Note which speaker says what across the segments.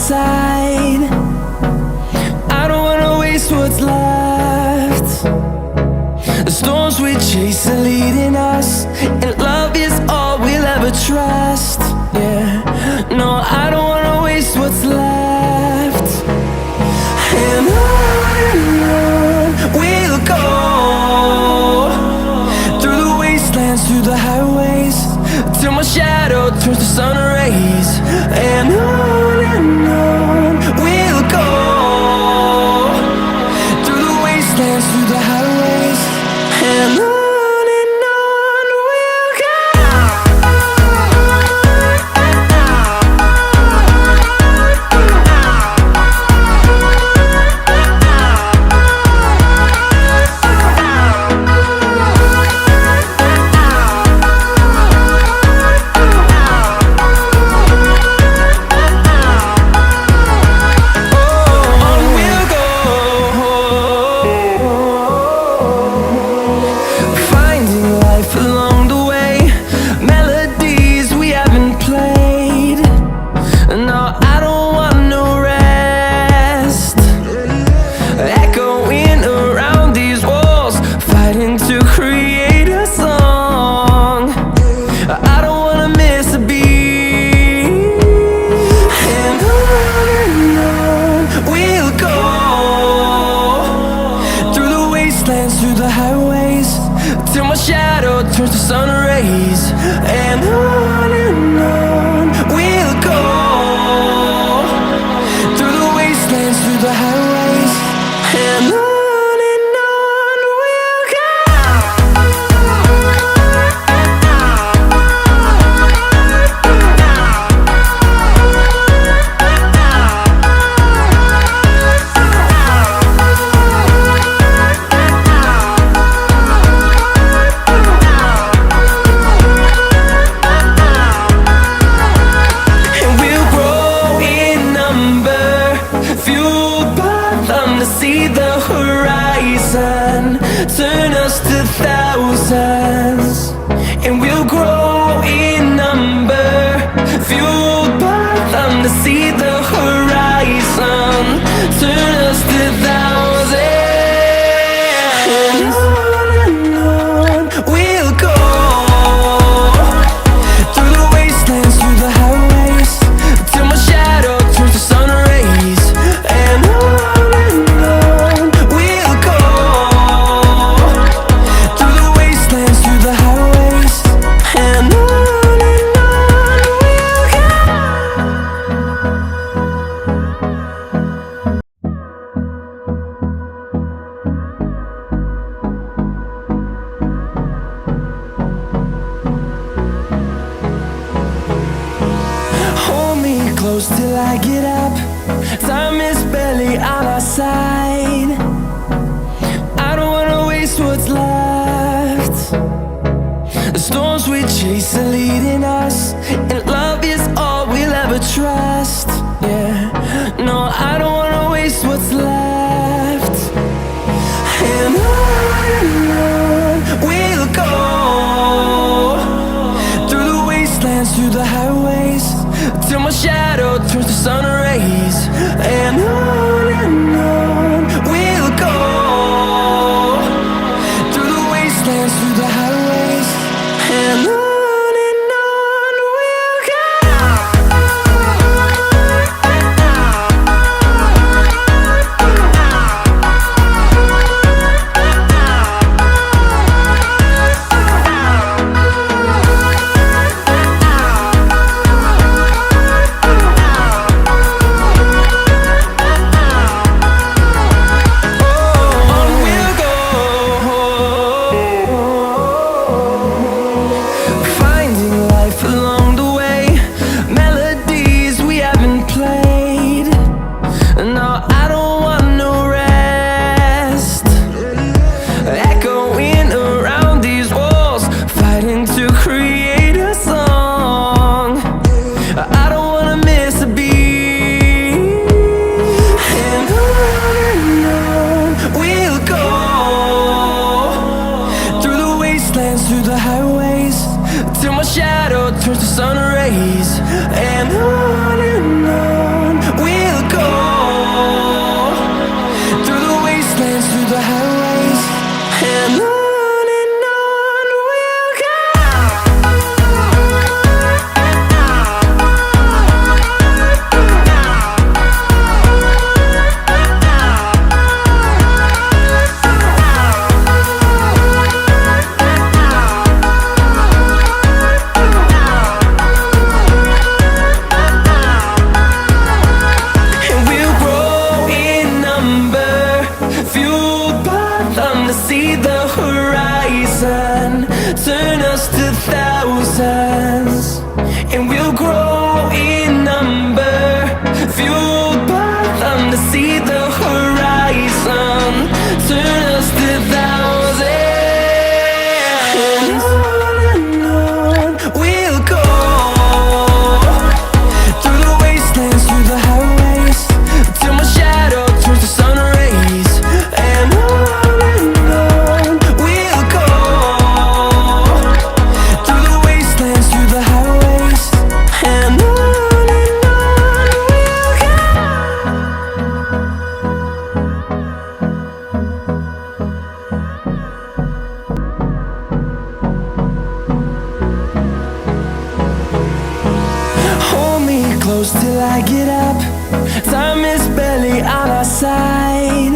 Speaker 1: side. I don't wanna waste what's left. The storms we chase are leading us, and love is all we'll ever trust. Yeah, no, I don't wanna waste what's left. And on we'll go, through the wastelands, through the highways, till my shadow turns to sun rays. And on we'll go, through the wastelands, through the highways, and on we'll go. Through the highways, till my shadow turns to sun rays. And on we'll go, through the wastelands, through the highways, and on we'll go. See the horizon turn us to thousands, and we'll grow in number, fueled by them. To see the horizon turn us to thousands, and on we'll go, through the wastelands, through the highways, till my shadow turns to sun rays. And close till I get up, time is barely on our side. I don't wanna waste what's left. The storms we chase are leading us, and love is all we'll ever trust. Yeah, no, I don't wanna waste what's left. And on we'll go, through the wastelands, through the highways, till my shadow turns to sun rays. And on we'll go, through the wastelands, through the highways, and on we'll go. till my shadow turns to sun rays. And on we wastelands, through the highways, and on we'll go. See the horizon, turn us to thousands, and we'll grow in number, fueled by them. To see the horizon, turn us to thousands, and on we'll go, through the wastelands, through the highways, till my shadow turns to sun rays, and on. Close till I get up, time is barely on our side.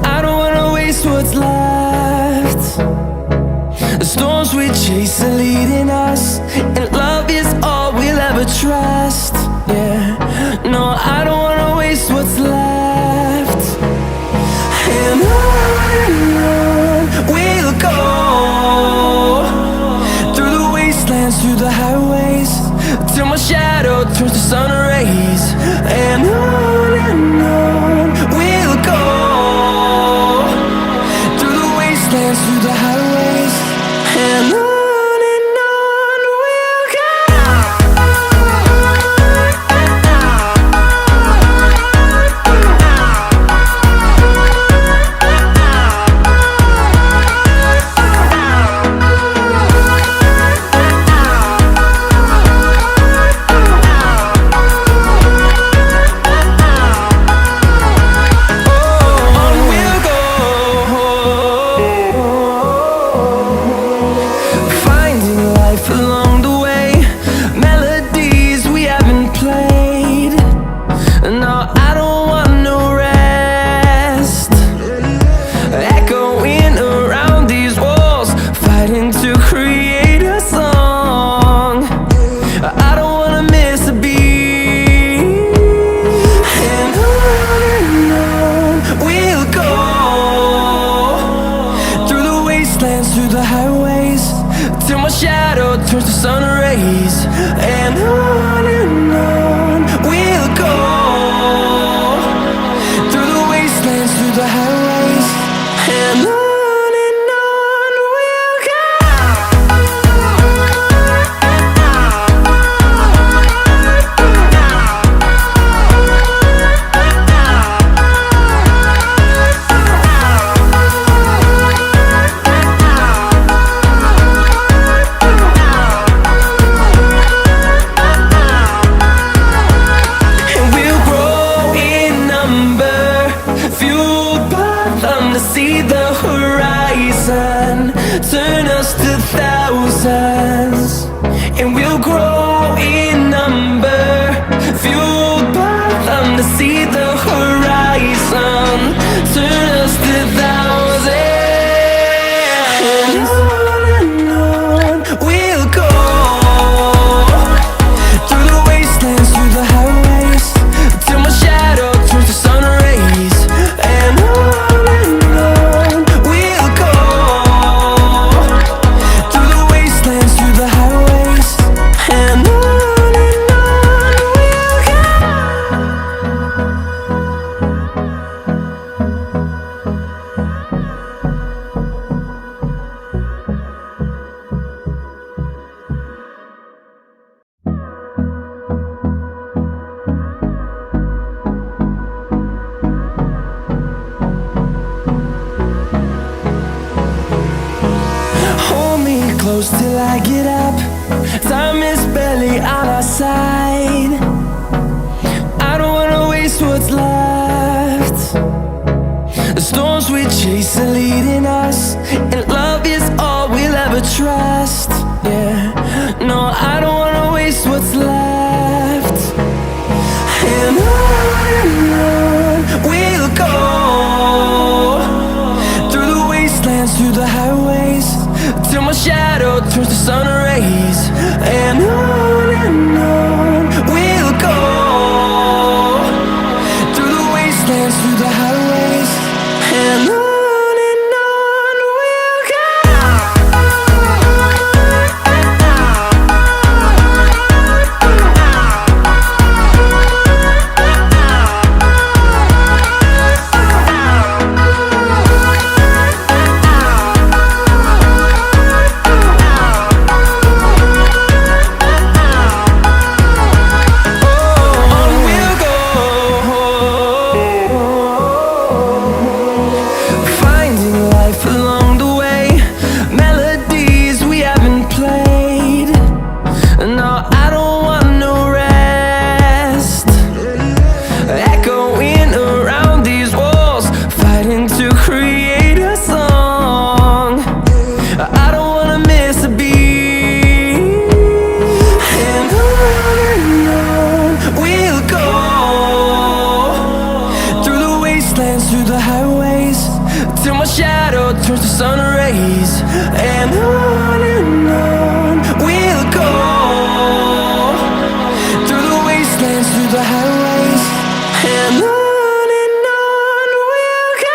Speaker 1: I don't wanna waste what's left. The storms we chase are leading us, and love is all we'll ever trust. Yeah, no, I don't wanna waste what's left. And on we'll go, through the wastelands, through the highways, till my shadow turns to sun rays, and on we'll go, through the wastelands, through the highways, and on. To create a song, I don't wanna miss a beat, and on we'll go, through the wastelands, through the highways, till my shadow turns to sun rays, and on we'll go, through the wastelands, through the highways, and on. See the horizon, turn us to thousands, and we'll grow in number, fueled by them. To see the horizon, turn us to thousands, and on we'll go, through the wastelands, through the highways, till my shadow turns to sun rays, and on. Close till I get up, time is barely on our side. I don't wanna waste what's left. The storms we chase are leading us, and love is all we'll ever trust. Yeah, no, I don't wanna waste what's left. And on we'll go, through the wastelands, through the highways, till my shadow turns to sun rays. And on we'll go, through the wastelands, through the highways, and on we'll go. Through the highways, till my shadow turns to sun rays. And on we'll go, through the wastelands, through the highways, and on we'll go.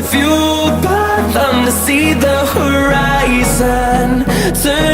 Speaker 1: Fueled by them to see the horizon, turn